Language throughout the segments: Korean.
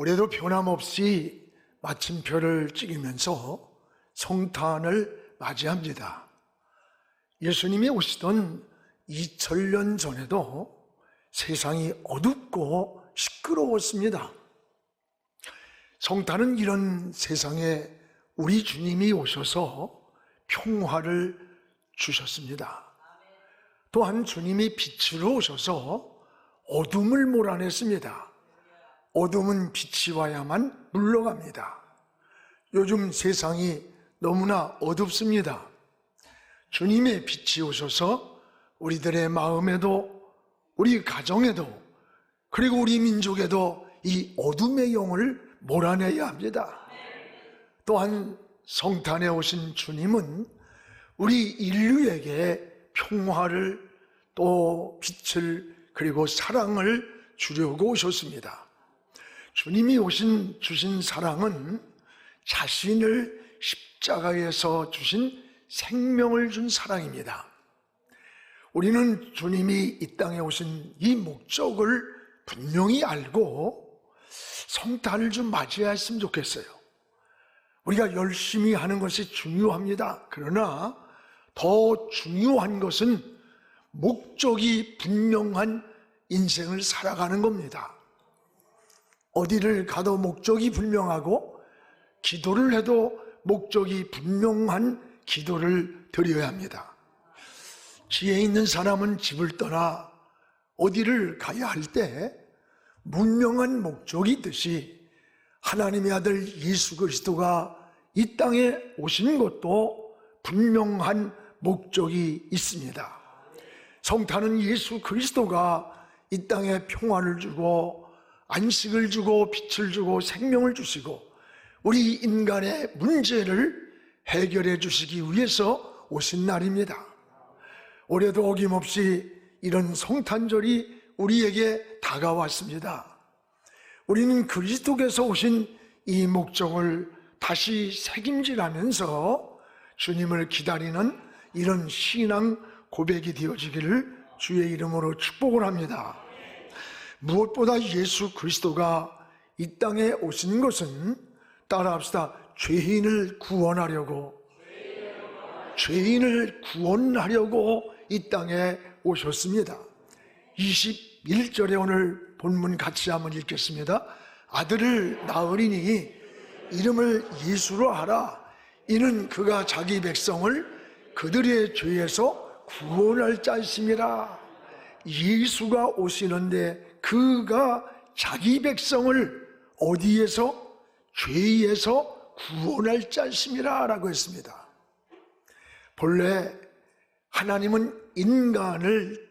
올해도 변함없이 마침표를 찍으면서 성탄을 맞이합니다. 예수님이 오시던 2000년 전에도 세상이 어둡고 시끄러웠습니다. 성탄은 이런 세상에 우리 주님이 오셔서 평화를 주셨습니다. 또한 주님이 빛으로 오셔서 어둠을 몰아냈습니다. 어둠은 빛이 와야만 물러갑니다. 요즘 세상이 너무나 어둡습니다. 주님의 빛이 오셔서 우리들의 마음에도, 우리 가정에도, 그리고 우리 민족에도 이 어둠의 영을 몰아내야 합니다. 또한 성탄에 오신 주님은 우리 인류에게 평화를, 또 빛을, 그리고 사랑을 주려고 오셨습니다. 주님이 주신 사랑은 자신을 십자가에서 주신 생명을 준 사랑입니다. 우리는 주님이 이 땅에 오신 이 목적을 분명히 알고 성탄을 좀 맞이했으면 좋겠어요. 우리가 열심히 하는 것이 중요합니다. 그러나 더 중요한 것은 목적이 분명한 인생을 살아가는 겁니다. 어디를 가도 목적이 분명하고 기도를 해도 목적이 분명한 기도를 드려야 합니다. 지혜 있는 사람은 집을 떠나 어디를 가야 할 때 분명한 목적이 있듯이 하나님의 아들 예수 그리스도가 이 땅에 오신 것도 분명한 목적이 있습니다. 성탄은 예수 그리스도가 이 땅에 평화를 주고 안식을 주고 빛을 주고 생명을 주시고 우리 인간의 문제를 해결해 주시기 위해서 오신 날입니다. 올해도 어김없이 이런 성탄절이 우리에게 다가왔습니다. 우리는 그리스도께서 오신 이 목적을 다시 책임지라면서 주님을 기다리는 이런 신앙 고백이 되어지기를 주의 이름으로 축복을 합니다. 무엇보다 예수 그리스도가 이 땅에 오신 것은, 따라합시다, 죄인을 구원하려고 이 땅에 오셨습니다. 21절에 오늘 본문 같이 한번 읽겠습니다. 아들을 낳으리니 이름을 예수로 하라. 이는 그가 자기 백성을 그들의 죄에서 구원할 자이심이라. 예수가 오시는데 그가 자기 백성을 어디에서? 죄에서 구원할 자이심이라 라고 했습니다. 본래 하나님은 인간을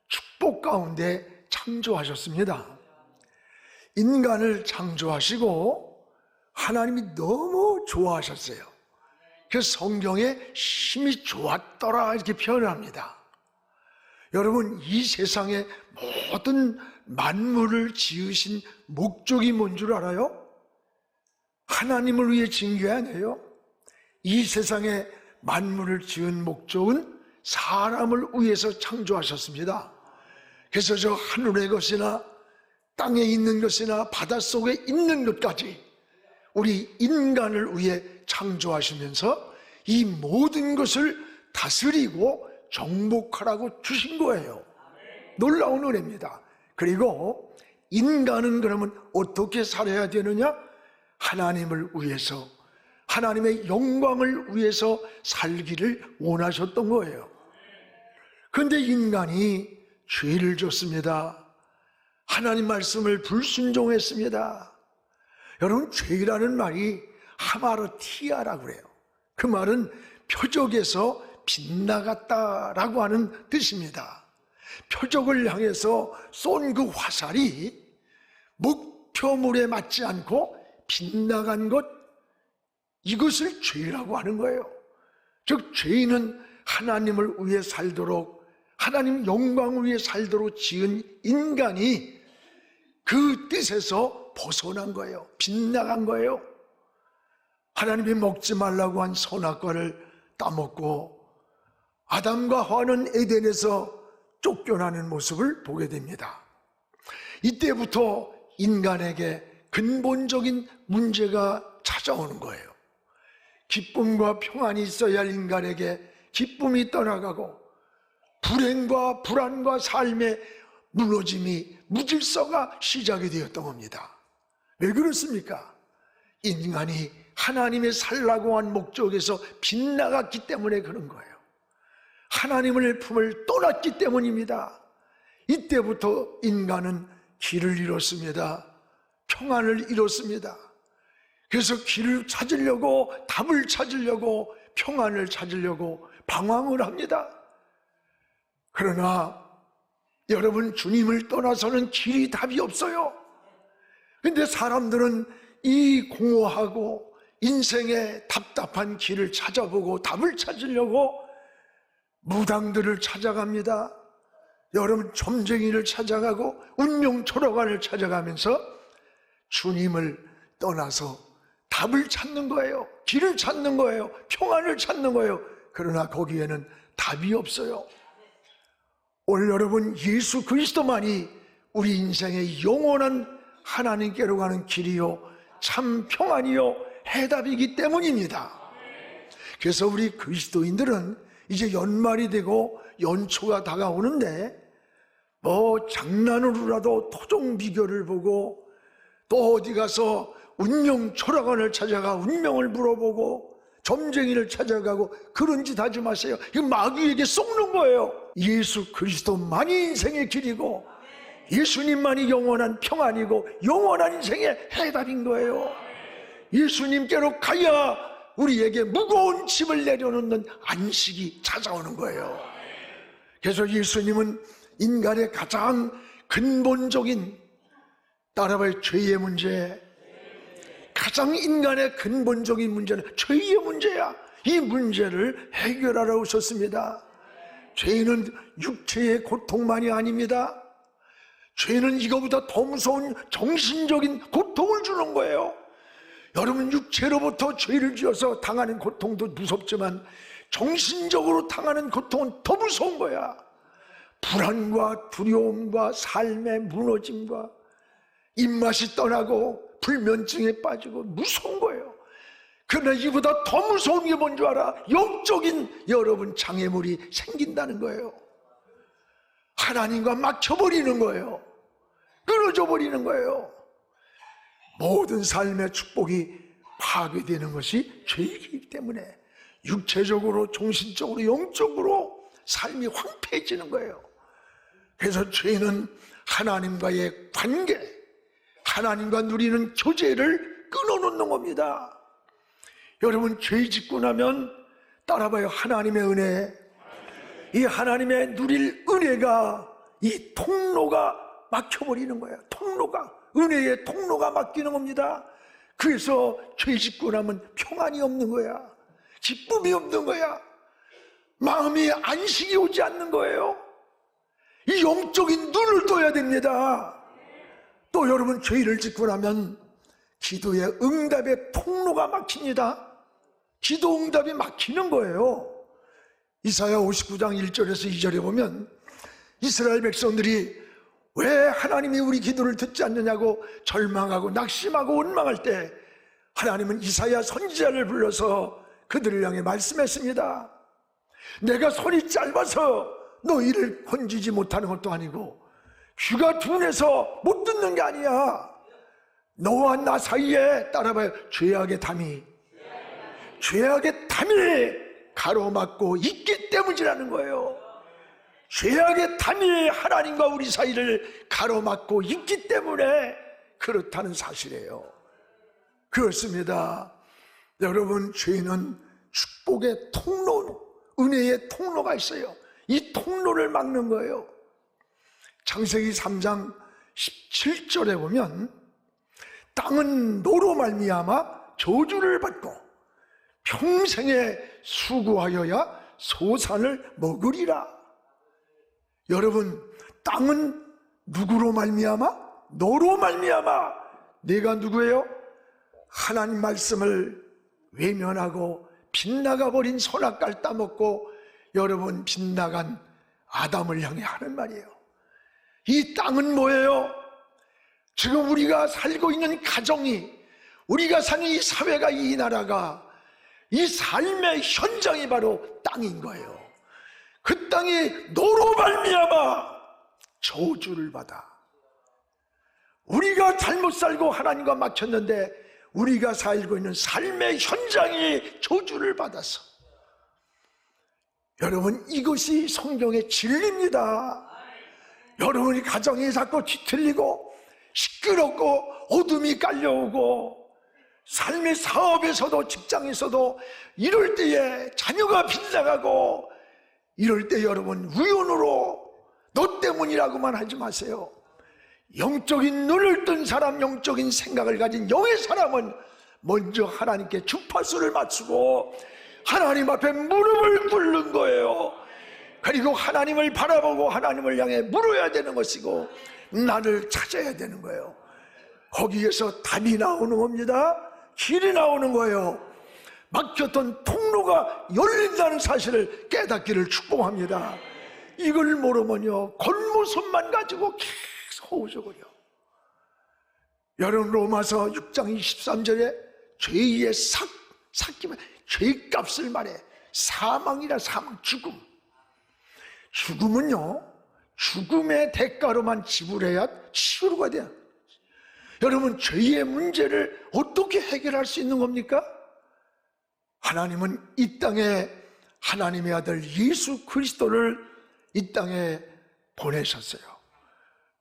축복 가운데 창조하셨습니다. 인간을 창조하시고 하나님이 너무 좋아하셨어요. 그래서 성경에 심히 좋았더라 이렇게 표현합니다. 여러분, 이 세상의 모든 만물을 지으신 목적이 뭔 줄 알아요? 하나님을 위해 지은 게 아니에요. 이 세상에 만물을 지은 목적은 사람을 위해서 창조하셨습니다. 그래서 저 하늘의 것이나 땅에 있는 것이나 바닷속에 있는 것까지 우리 인간을 위해 창조하시면서 이 모든 것을 다스리고 정복하라고 주신 거예요. 놀라운 은혜입니다. 그리고 인간은 그러면 어떻게 살아야 되느냐? 하나님을 위해서, 하나님의 영광을 위해서 살기를 원하셨던 거예요. 그런데 인간이 죄를 졌습니다. 하나님 말씀을 불순종했습니다. 여러분, 죄라는 말이 하마르티아라고 그래요. 그 말은 표적에서 빗나갔다라고 하는 뜻입니다. 표적을 향해서 쏜 그 화살이 목표물에 맞지 않고 빗나간 것, 이것을 죄라고 하는 거예요. 즉 죄인은 하나님을 위해 살도록, 하나님 영광을 위해 살도록 지은 인간이 그 뜻에서 벗어난 거예요. 빗나간 거예요. 하나님이 먹지 말라고 한 선악과를 따먹고 아담과 하와는 에덴에서 쫓겨나는 모습을 보게 됩니다. 이때부터 인간에게 근본적인 문제가 찾아오는 거예요. 기쁨과 평안이 있어야 할 인간에게 기쁨이 떠나가고 불행과 불안과 삶의 무너짐이, 무질서가 시작이 되었던 겁니다. 왜 그렇습니까? 인간이 하나님의 살라고 한 목적에서 빗나갔기 때문에 그런 거예요. 하나님의 품을 떠났기 때문입니다. 이때부터 인간은 길을 잃었습니다. 평안을 잃었습니다. 그래서 길을 찾으려고, 답을 찾으려고, 평안을 찾으려고 방황을 합니다. 그러나 여러분, 주님을 떠나서는 길이 답이 없어요. 근데 사람들은 이 공허하고 인생의 답답한 길을 찾아보고 답을 찾으려고 무당들을 찾아갑니다. 여러분, 점쟁이를 찾아가고 운명초록아를 찾아가면서 주님을 떠나서 답을 찾는 거예요. 길을 찾는 거예요. 평안을 찾는 거예요. 그러나 거기에는 답이 없어요. 오늘 여러분, 예수 그리스도만이 우리 인생의 영원한 하나님께로 가는 길이요, 참 평안이요, 해답이기 때문입니다. 그래서 우리 그리스도인들은 이제 연말이 되고 연초가 다가오는데 뭐 장난으로라도 토종 비결을 보고 또 어디 가서 운명 초록원을 찾아가 운명을 물어보고 점쟁이를 찾아가고 그런 짓 하지 마세요. 이거 마귀에게 속는 거예요. 예수 그리스도만이 인생의 길이고 예수님만이 영원한 평안이고 영원한 인생의 해답인 거예요. 예수님께로 가야 우리에게 무거운 짐을 내려놓는 안식이 찾아오는 거예요. 그래서 예수님은 인간의 가장 근본적인, 따라봐요, 죄의 문제, 가장 인간의 근본적인 문제는 죄의 문제야. 이 문제를 해결하러 오셨습니다. 죄는 육체의 고통만이 아닙니다. 죄는 이거보다 더 무서운 정신적인 고통을 주는 거예요. 여러분, 육체로부터 죄를 지어서 당하는 고통도 무섭지만 정신적으로 당하는 고통은 더 무서운 거야. 불안과 두려움과 삶의 무너짐과 입맛이 떠나고 불면증에 빠지고 무서운 거예요. 그러나 이보다 더 무서운 게 뭔 줄 알아? 영적인 여러분 장애물이 생긴다는 거예요. 하나님과 막혀버리는 거예요. 끊어져 버리는 거예요. 모든 삶의 축복이 파괴되는 것이 죄이기 때문에 육체적으로, 정신적으로, 영적으로 삶이 황폐해지는 거예요. 그래서 죄는 하나님과의 관계, 하나님과 누리는 교제를 끊어놓는 겁니다. 여러분, 죄 짓고 나면 따라봐요, 하나님의 은혜, 이 하나님의 누릴 은혜가, 이 통로가 막혀버리는 거예요. 통로가, 은혜의 통로가 막히는 겁니다. 그래서 죄 짓고 나면 평안이 없는 거야. 기쁨이 없는 거야. 마음이 안식이 오지 않는 거예요. 이 영적인 눈을 떠야 됩니다. 또 여러분, 죄를 짓고 나면 기도의 응답의 통로가 막힙니다. 기도 응답이 막히는 거예요. 이사야 59장 1절에서 2절에 보면 이스라엘 백성들이 왜 하나님이 우리 기도를 듣지 않느냐고 절망하고 낙심하고 원망할 때 하나님은 이사야 선지자를 불러서 그들을 향해 말씀했습니다. 내가 손이 짧아서 너희를 건지지 못하는 것도 아니고 귀가 둔해서 못 듣는 게 아니야. 너와 나 사이에, 따라봐요, 죄악의 담이 가로막고 있기 때문이라는 거예요. 죄악의 담이 하나님과 우리 사이를 가로막고 있기 때문에 그렇다는 사실이에요. 그렇습니다. 여러분, 죄는 축복의 통로, 은혜의 통로가 있어요. 이 통로를 막는 거예요. 창세기 3장 17절에 보면 땅은 너로 말미암아 저주를 받고 평생에 수고하여야 소산을 먹으리라. 여러분, 땅은 누구로 말미암아? 너로 말미암아. 내가 누구예요? 하나님 말씀을 외면하고 빗나가 버린 선악과를 따먹고 여러분 빗나간 아담을 향해 하는 말이에요. 이 땅은 뭐예요? 지금 우리가 살고 있는 가정이, 우리가 사는 이 사회가, 이 나라가, 이 삶의 현장이 바로 땅인 거예요. 그 땅이 너로 말미암아 저주를 받아. 우리가 잘못 살고 하나님과 막혔는데 우리가 살고 있는 삶의 현장이 저주를 받아서. 여러분, 이것이 성경의 진리입니다. 여러분이 가정이 자꾸 뒤틀리고 시끄럽고 어둠이 깔려오고 삶의 사업에서도 직장에서도 이럴 때에 자녀가 빗나가고 이럴 때 여러분 우연으로 너 때문이라고만 하지 마세요. 영적인 눈을 뜬 사람, 영적인 생각을 가진 영의 사람은 먼저 하나님께 주파수를 맞추고 하나님 앞에 무릎을 꿇는 거예요. 그리고 하나님을 바라보고 하나님을 향해 물어야 되는 것이고 나를 찾아야 되는 거예요. 거기에서 답이 나오는 겁니다. 길이 나오는 거예요. 막혔던 통로가 열린다는 사실을 깨닫기를 축복합니다. 이걸 모르면요, 겉모습만 가지고 계속 허우적거려. 여러분, 로마서 6장 23절에 죄의 삭기만, 죄값을 말해. 사망이라, 사망, 죽음. 죽음은요, 죽음의 대가로만 지불해야 치유가 돼요. 여러분, 죄의 문제를 어떻게 해결할 수 있는 겁니까? 하나님은 이 땅에 하나님의 아들 예수 그리스도를 이 땅에 보내셨어요.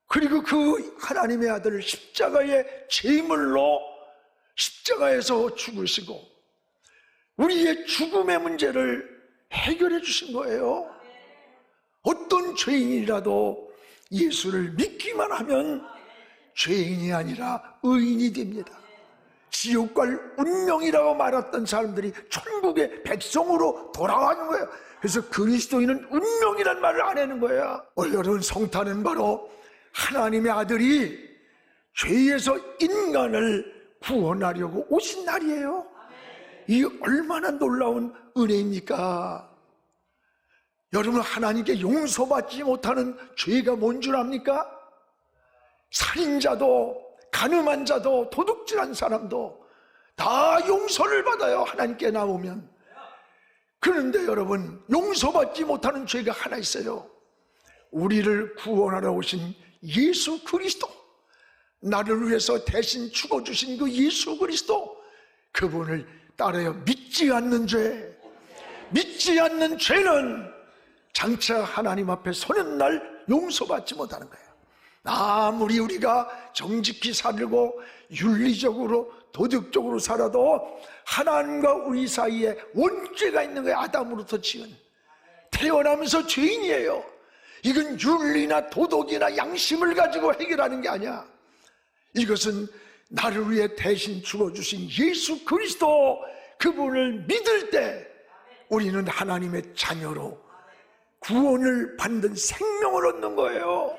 그리고 그 하나님의 아들을 십자가의 제물로 십자가에서 죽으시고 우리의 죽음의 문제를 해결해 주신 거예요. 어떤 죄인이라도 예수를 믿기만 하면 죄인이 아니라 의인이 됩니다. 지옥 갈 운명이라고 말했던 사람들이 천국의 백성으로 돌아가는 거예요. 그래서 그리스도인은 운명이란 말을 안 하는 거야. 여러분, 성탄은 바로 하나님의 아들이 죄에서 인간을 구원하려고 오신 날이에요. 이 얼마나 놀라운 은혜입니까? 여러분, 하나님께 용서받지 못하는 죄가 뭔 줄 압니까? 살인자도 가늠한 자도 도둑질한 사람도 다 용서를 받아요, 하나님께 나오면. 그런데 여러분, 용서받지 못하는 죄가 하나 있어요. 우리를 구원하러 오신 예수 그리스도, 나를 위해서 대신 죽어주신 그 예수 그리스도, 그분을 따라요 믿지 않는 죄, 믿지 않는 죄는 장차 하나님 앞에 서는 날 용서받지 못하는 거예요. 아무리 우리가 정직히 살고 윤리적으로 도덕적으로 살아도 하나님과 우리 사이에 원죄가 있는 거예요. 아담으로부터 지은, 태어나면서 죄인이에요. 이건 윤리나 도덕이나 양심을 가지고 해결하는 게 아니야. 이것은 나를 위해 대신 죽어주신 예수 그리스도, 그분을 믿을 때 우리는 하나님의 자녀로 구원을 받는 생명을 얻는 거예요.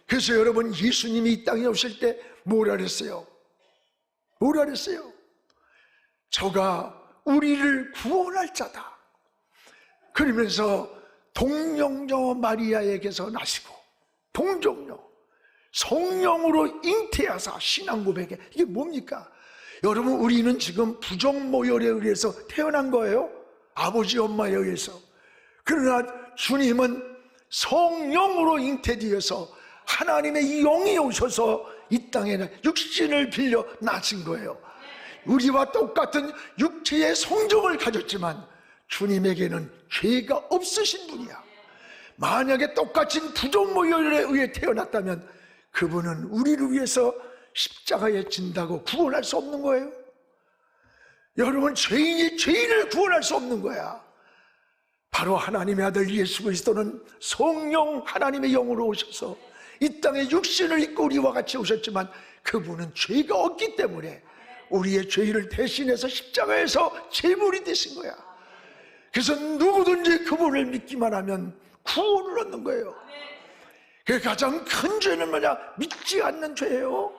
그래서 여러분, 예수님이 이 땅에 오실 때 뭐라 그랬어요? 뭐라 그랬어요? 저가 우리를 구원할 자다. 그러면서 동정녀 마리아에게서 나시고, 동정녀 성령으로 잉태하사 신앙 고백에, 이게 뭡니까? 여러분, 우리는 지금 부정모혈에 의해서 태어난 거예요. 아버지 엄마에 의해서. 그러나 주님은 성령으로 잉태되어서 하나님의 영이 오셔서 이 땅에 육신을 빌려 나신 거예요. 우리와 똑같은 육체의 성정을 가졌지만 주님에게는 죄가 없으신 분이야. 만약에 똑같은 부정모혈에 의해 태어났다면 그분은 우리를 위해서 십자가에 진다고 구원할 수 없는 거예요. 여러분, 죄인이 죄인을 구원할 수 없는 거야. 바로 하나님의 아들 예수 그리스도는 성령 하나님의 영으로 오셔서 이 땅에 육신을 입고 우리와 같이 오셨지만 그분은 죄가 없기 때문에 우리의 죄를 대신해서 십자가에서 제물이 되신 거야. 그래서 누구든지 그분을 믿기만 하면 구원을 얻는 거예요. 그 가장 큰 죄는 뭐냐? 믿지 않는 죄예요.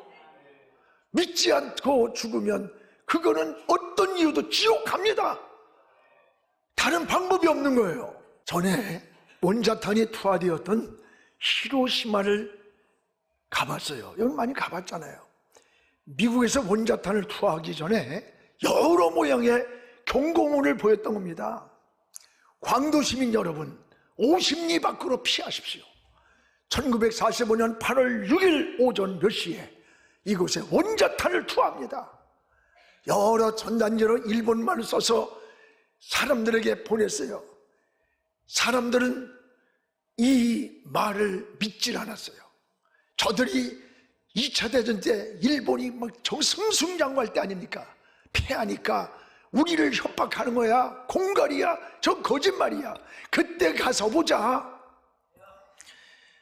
믿지 않고 죽으면 그거는 어떤 이유도 지옥 갑니다. 다른 방법이 없는 거예요. 전에 원자탄이 투하되었던 히로시마를 가봤어요. 여러분 많이 가봤잖아요. 미국에서 원자탄을 투하하기 전에 여러 모양의 경고문을 보였던 겁니다. 광도 시민 여러분, 50리 밖으로 피하십시오. 1945년 8월 6일 오전 몇 시에 이곳에 원자탄을 투하합니다. 여러 전단지로 일본말을 써서 사람들에게 보냈어요. 사람들은 이 말을 믿질 않았어요. 저들이 2차 대전 때 일본이 막 승승장구할 때 아닙니까? 패하니까 우리를 협박하는 거야. 공갈이야. 저 거짓말이야. 그때 가서 보자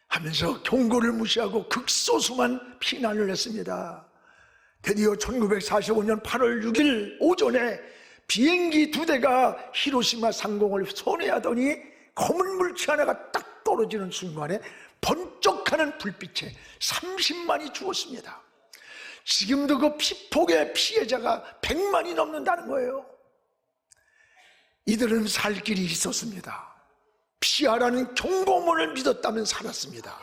하면서 경고를 무시하고 극소수만 피난을 했습니다. 드디어 1945년 8월 6일 오전에 비행기 2대가 히로시마 상공을 선회하더니 검은 물체 하나가 딱 떨어지는 순간에 번쩍하는 불빛에 30만이 죽었습니다. 지금도 그 피폭의 피해자가 100만이 넘는다는 거예요. 이들은 살 길이 있었습니다. 피하라는 경고문을 믿었다면 살았습니다.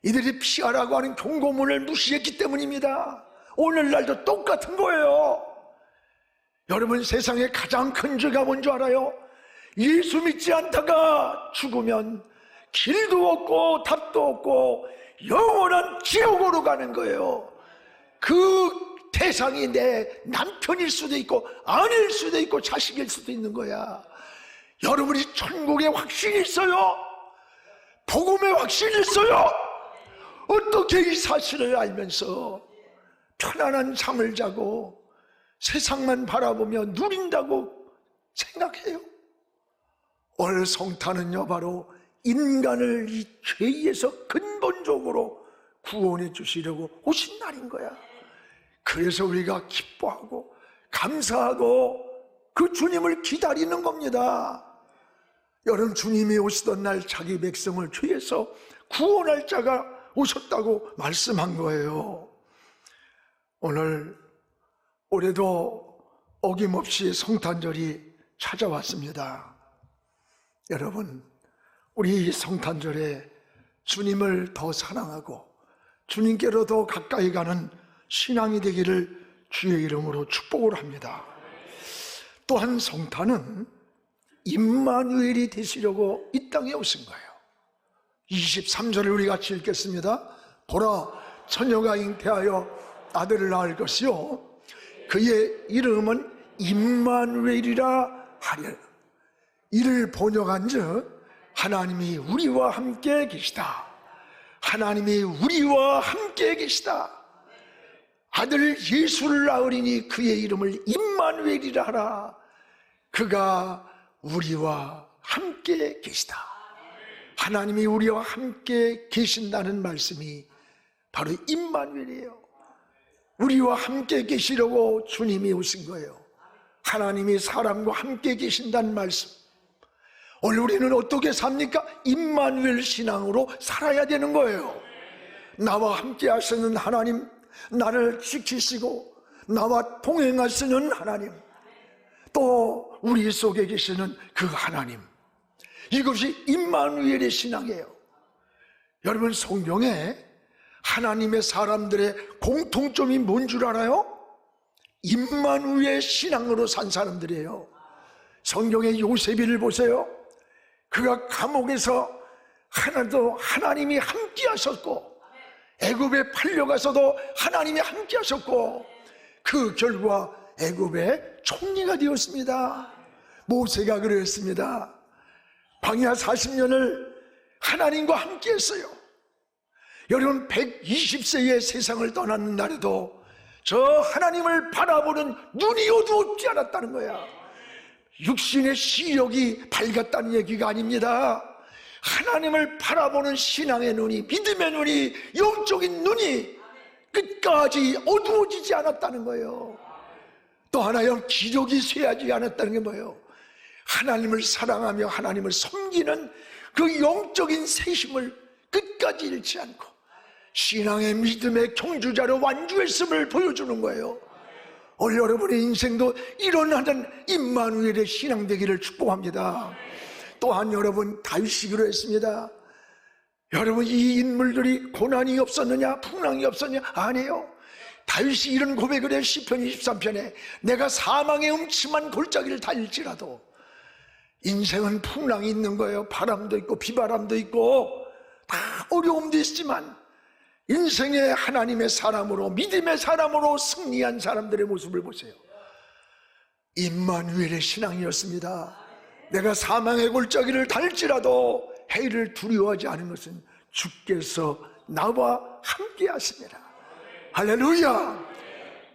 이들이 피하라고 하는 경고문을 무시했기 때문입니다. 오늘날도 똑같은 거예요. 여러분, 세상에 가장 큰 죄가 뭔지 알아요? 예수 믿지 않다가 죽으면 길도 없고 답도 없고 영원한 지옥으로 가는 거예요. 그 대상이 내 남편일 수도 있고 아내일 수도 있고 자식일 수도 있는 거야. 여러분이 천국에 확신이 있어요? 복음에 확신이 있어요? 어떻게 이 사실을 알면서 편안한 잠을 자고 세상만 바라보며 누린다고 생각해요? 오늘 성탄은요, 바로 인간을 이 죄에서 근본적으로 구원해 주시려고 오신 날인 거야. 그래서 우리가 기뻐하고 감사하고 그 주님을 기다리는 겁니다. 여러분, 주님이 오시던 날 자기 백성을 죄에서 구원할 자가 오셨다고 말씀한 거예요. 오늘 올해도 어김없이 성탄절이 찾아왔습니다. 여러분, 우리 성탄절에 주님을 더 사랑하고 주님께로 더 가까이 가는 신앙이 되기를 주의 이름으로 축복을 합니다. 또한 성탄은 임마누엘이 되시려고 이 땅에 오신 거예요. 23절을 우리 같이 읽겠습니다. 보라, 처녀가 잉태하여 아들을 낳을 것이요 그의 이름은 임마누엘이라 하리라. 이를 번역한즉 하나님이 우리와 함께 계시다. 하나님이 우리와 함께 계시다. 아들 예수를 낳으리니 그의 이름을 임마누엘이라 하라. 그가 우리와 함께 계시다. 하나님이 우리와 함께 계신다는 말씀이 바로 임마누엘이에요. 우리와 함께 계시려고 주님이 오신 거예요. 하나님이 사람과 함께 계신다는 말씀. 오늘 우리는 어떻게 삽니까? 임마누엘 신앙으로 살아야 되는 거예요. 나와 함께 하시는 하나님, 나를 지키시고 나와 동행하시는 하나님, 또 우리 속에 계시는 그 하나님, 이것이 임마누엘의 신앙이에요. 여러분, 성경에 하나님의 사람들의 공통점이 뭔 줄 알아요? 임마누엘 신앙으로 산 사람들이에요. 성경의 요셉이를 보세요. 그가 감옥에서 하나도 하나님이 함께 하셨고, 애굽에 팔려가서도 하나님이 함께 하셨고, 그 결과 애굽의 총리가 되었습니다. 모세가 그랬습니다. 광야 40년을 하나님과 함께 했어요. 여러분, 120세의 세상을 떠나는 날에도 저 하나님을 바라보는 눈이 어두웠지 않았다는 거야. 육신의 시력이 밝았다는 얘기가 아닙니다. 하나님을 바라보는 신앙의 눈이, 믿음의 눈이, 영적인 눈이 끝까지 어두워지지 않았다는 거예요. 또 하나요, 기력이 쇠하지 않았다는 게 뭐예요? 하나님을 사랑하며 하나님을 섬기는 그 영적인 세심을 끝까지 잃지 않고 신앙의 믿음의 경주자로 완주했음을 보여주는 거예요. 오늘 여러분의 인생도 일어나는 임마누엘의 신앙 되기를 축복합니다. 또한 여러분, 다윗이 그랬습니다. 여러분, 이 인물들이 고난이 없었느냐, 풍랑이 없었느냐? 아니에요. 다윗이 이런 고백을 해요. 시편 23편에 내가 사망의 음침한 골짜기를 달릴지라도. 인생은 풍랑이 있는 거예요. 바람도 있고 비바람도 있고 다 어려움도 있지만 인생의 하나님의 사람으로, 믿음의 사람으로 승리한 사람들의 모습을 보세요. 임마누엘의 신앙이었습니다. 내가 사망의 골짜기를 달릴지라도 해를 두려워하지 않은 것은 주께서 나와 함께 하십니다. 할렐루야.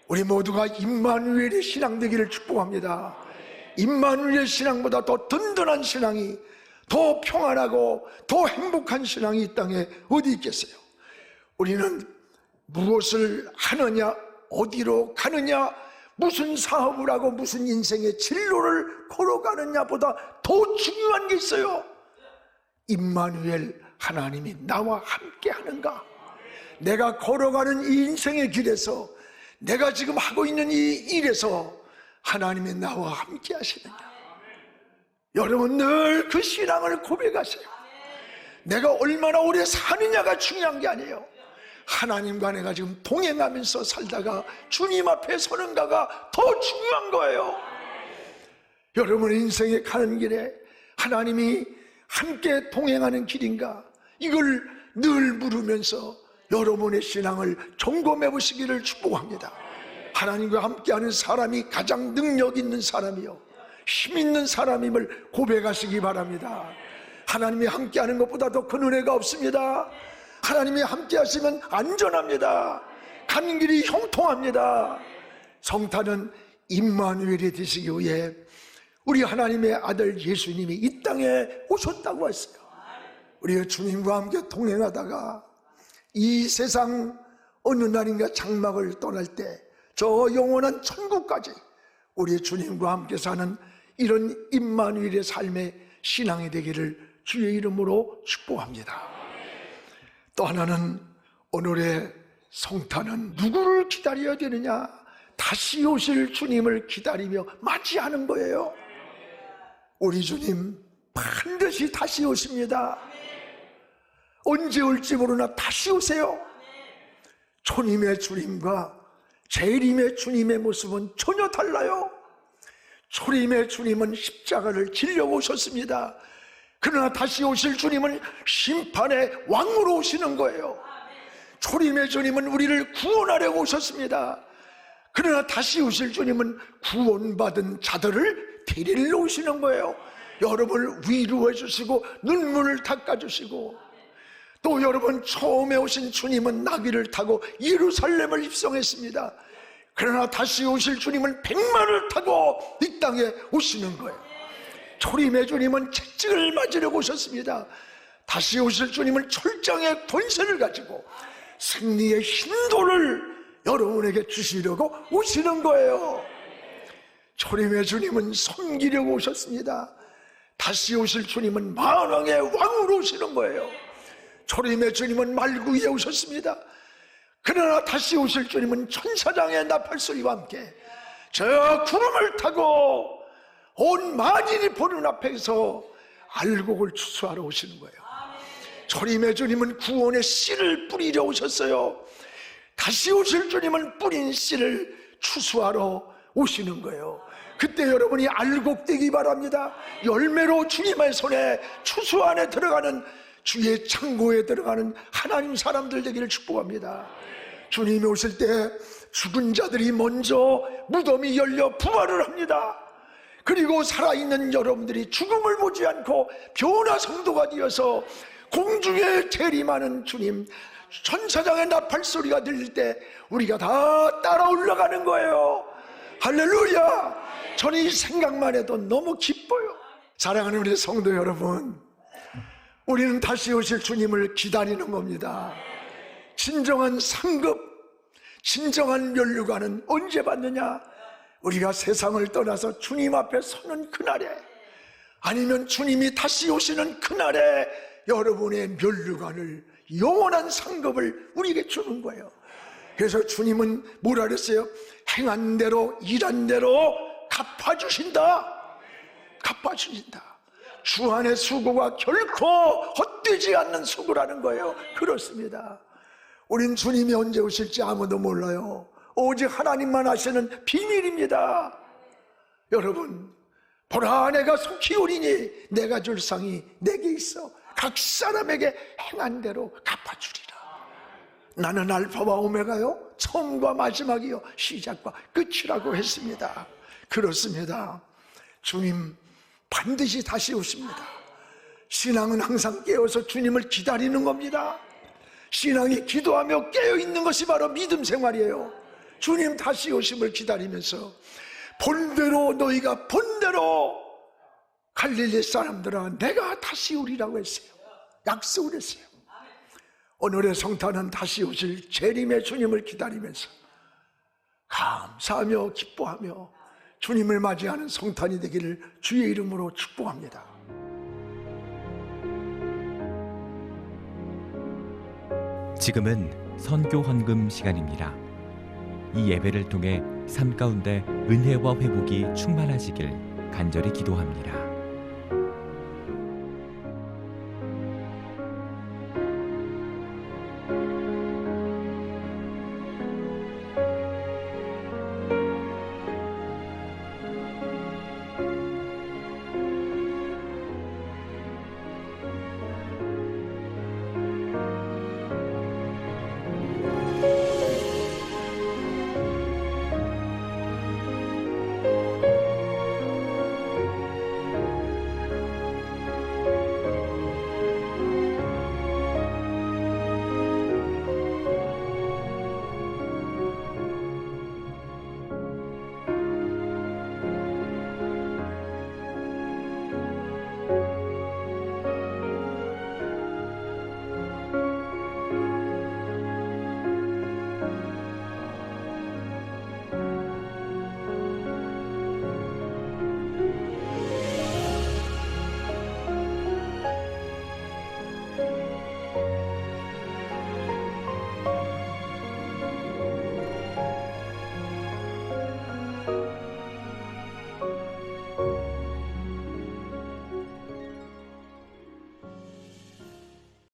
우리 모두가 임마누엘의 신앙 되기를 축복합니다. 임마누엘의 신앙보다 더 든든한 신앙이, 더 평안하고 더 행복한 신앙이 이 땅에 어디 있겠어요? 우리는 무엇을 하느냐, 어디로 가느냐, 무슨 사업을 하고 무슨 인생의 진로를 걸어가느냐보다 더 중요한 게 있어요. 임마누엘, 하나님이 나와 함께 하는가? 내가 걸어가는 이 인생의 길에서, 내가 지금 하고 있는 이 일에서 하나님이 나와 함께 하시느냐? 여러분, 늘 그 신앙을 고백하세요. 내가 얼마나 오래 사느냐가 중요한 게 아니에요. 하나님과 내가 지금 동행하면서 살다가 주님 앞에 서는가가 더 중요한 거예요. 여러분의 인생에 가는 길에 하나님이 함께 동행하는 길인가? 이걸 늘 물으면서 여러분의 신앙을 점검해 보시기를 축복합니다. 하나님과 함께하는 사람이 가장 능력 있는 사람이요, 힘 있는 사람임을 고백하시기 바랍니다. 하나님이 함께하는 것보다 더 큰 은혜가 없습니다. 하나님이 함께하시면 안전합니다. 가는 길이 형통합니다. 성탄은 임마누엘이 되시기 위해 우리 하나님의 아들 예수님이 이 땅에 오셨다고 했어요. 우리가 주님과 함께 동행하다가 이 세상 어느 날인가 장막을 떠날 때 저 영원한 천국까지 우리 주님과 함께 사는 이런 임마누엘의 삶의 신앙이 되기를 주의 이름으로 축복합니다. 또 하나는 오늘의 성탄은 누구를 기다려야 되느냐? 다시 오실 주님을 기다리며 맞이하는 거예요. 우리 주님 반드시 다시 오십니다. 언제 올지 모르나 다시 오세요. 초림의 주님과 재림의 주님의 모습은 전혀 달라요. 초림의 주님은 십자가를 지려 오셨습니다. 그러나 다시 오실 주님은 심판의 왕으로 오시는 거예요. 초림의 주님은 우리를 구원하려고 오셨습니다. 그러나 다시 오실 주님은 구원받은 자들을 데리러 오시는 거예요. 여러분을 위로해 주시고 눈물을 닦아 주시고, 또 여러분, 처음에 오신 주님은 나귀를 타고 예루살렘을 입성했습니다. 그러나 다시 오실 주님은 백마를 타고 이 땅에 오시는 거예요. 초림의 주님은 채찍을 맞으려고 오셨습니다. 다시 오실 주님은 철장의 권세를 가지고 승리의 힘도를 여러분에게 주시려고 오시는 거예요. 초림의 주님은 섬기려고 오셨습니다. 다시 오실 주님은 만왕의 왕으로 오시는 거예요. 초림의 주님은 말구 위에 오셨습니다. 그러나 다시 오실 주님은 천사장의 나팔소리와 함께 저 구름을 타고 온 만인이 보는 앞에서 알곡을 추수하러 오시는 거예요. 초림의 주님은 구원의 씨를 뿌리려 오셨어요. 다시 오실 주님은 뿌린 씨를 추수하러 오시는 거예요. 그때 여러분이 알곡되기 바랍니다. 열매로 주님의 손에, 추수 안에 들어가는, 주의 창고에 들어가는 하나님 사람들 되기를 축복합니다. 주님이 오실 때 죽은 자들이 먼저 무덤이 열려 부활을 합니다. 그리고 살아있는 여러분들이 죽음을 보지 않고 변화 성도가 되어서 공중에 재림하는 주님, 천사장의 나팔소리가 들릴 때 우리가 다 따라 올라가는 거예요. 할렐루야. 저는 이 생각만 해도 너무 기뻐요. 사랑하는 우리 성도 여러분, 우리는 다시 오실 주님을 기다리는 겁니다. 진정한 상급, 진정한 면류관은 언제 받느냐? 우리가 세상을 떠나서 주님 앞에 서는 그날에, 아니면 주님이 다시 오시는 그날에 여러분의 면류관을, 영원한 상급을 우리에게 주는 거예요. 그래서 주님은 뭐라 그랬어요? 행한 대로, 일한 대로 갚아주신다. 갚아주신다. 주 안의 수고가 결코 헛되지 않는 수고라는 거예요. 그렇습니다. 우린 주님이 언제 오실지 아무도 몰라요. 오직 하나님만 아시는 비밀입니다. 여러분, 보라, 내가 속히 오리니 내가 줄 상이 내게 있어 각 사람에게 행한 대로 갚아주리라. 나는 알파와 오메가요, 처음과 마지막이요, 시작과 끝이라고 했습니다. 그렇습니다. 주님 반드시 다시 오십니다. 신앙은 항상 깨어서 주님을 기다리는 겁니다. 신앙이 기도하며 깨어있는 것이 바로 믿음 생활이에요. 주님 다시 오심을 기다리면서 본대로, 너희가 본대로 갈릴리 사람들아 내가 다시 오리라고 했어요. 약속을 했어요. 오늘의 성탄은 다시 오실 재림의 주님을 기다리면서 감사하며 기뻐하며 주님을 맞이하는 성탄이 되기를 주의 이름으로 축복합니다. 지금은 선교 헌금 시간입니다. 이 예배를 통해 삶 가운데 은혜와 회복이 충만하시길 간절히 기도합니다.